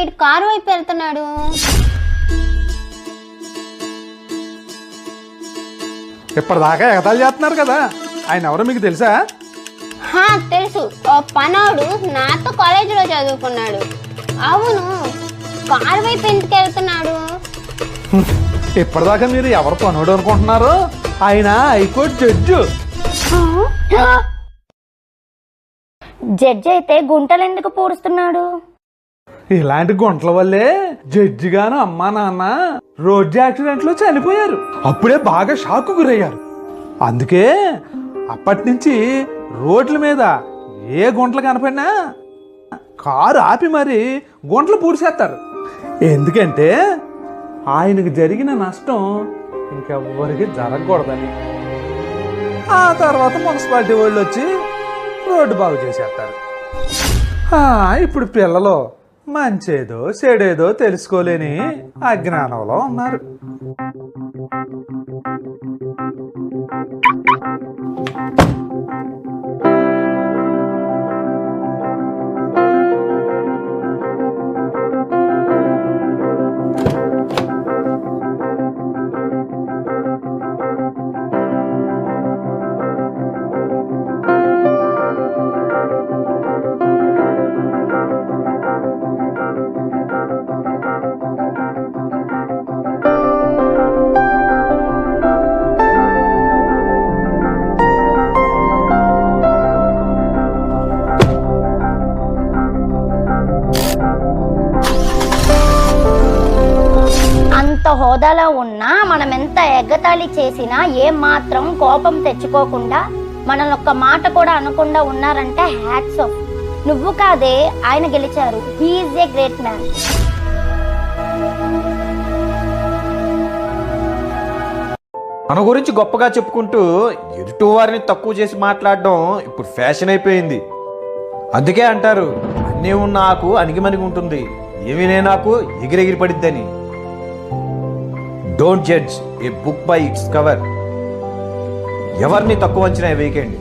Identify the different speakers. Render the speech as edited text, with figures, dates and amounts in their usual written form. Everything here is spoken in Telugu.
Speaker 1: ఇటు కారు వైపు వెళ్తున్నాడు?
Speaker 2: ఇప్పటిదాకా ఎగతాళి చేస్తున్నారు కదా, ఆయన ఎవరో మీకు తెలుసా?
Speaker 1: తెలుసు. ఓ పనోడు నాతో కాలేజీలో చదువుకున్నాడు. అవును, కారు వైపు ఎందుకు వెళ్తున్నాడు?
Speaker 2: ఇప్పటిదాకా మీరు ఎవరు పనోడు అనుకుంటున్నారు? ఆయన హైకోర్టు జడ్జు.
Speaker 3: జడ్జి అయితే గుంటలు ఎందుకు పూడుస్తున్నాడు?
Speaker 2: ఇలాంటి గుంటల వల్లే జడ్జి గాను అమ్మా నాన్న రోడ్డు యాక్సిడెంట్ లో చనిపోయారు. అప్పుడే బాగా షాక్ గురయ్యారు. అందుకే అప్పటి నుంచి రోడ్ల మీద ఏ గుంటలు కనపడినా కారు ఆపి మరి గుంటలు పూడ్చేస్తారు. ఎందుకంటే ఆయనకు జరిగిన నష్టం ఇంకెవ్వరికి జరగకూడదని. ఆ తర్వాత మున్సిపాలిటీ వాళ్ళు వచ్చి రోడ్డు బాగు చేసేస్తారు. ఇప్పుడు పిల్లలు మంచేదో చెడేదో తెలుసుకోలేని అజ్ఞానంలో ఉన్నారు.
Speaker 3: హోదాలో ఉన్నా మనం ఎంత ఎగ్గతాళి చేసినా ఏం మాత్రం కోపం తెచ్చుకోకుండా మనల్ని ఒక్క మాట కూడా అనకుండా ఉన్నారంటే హ్యాట్స్ ఆఫ్. నువ్వు కాదే, ఆయన గెలిచారు. He is a great man.
Speaker 4: మన గురించి గొప్పగా చెప్పుకుంటూ ఎదుటి వారిని తక్కువ చేసి మాట్లాడడం ఇప్పుడు ఫ్యాషన్ అయిపోయింది. అందుకే అంటారు, అన్నీ ఉన్న ఆకు అణిగిమణిగి ఉంటుంది, ఏమీ లేని ఆకు ఎగిరెగిరి పడిద్దని. Don't judge A book by its cover. ఎవరిని తక్కువ అంచనా వేయకండి.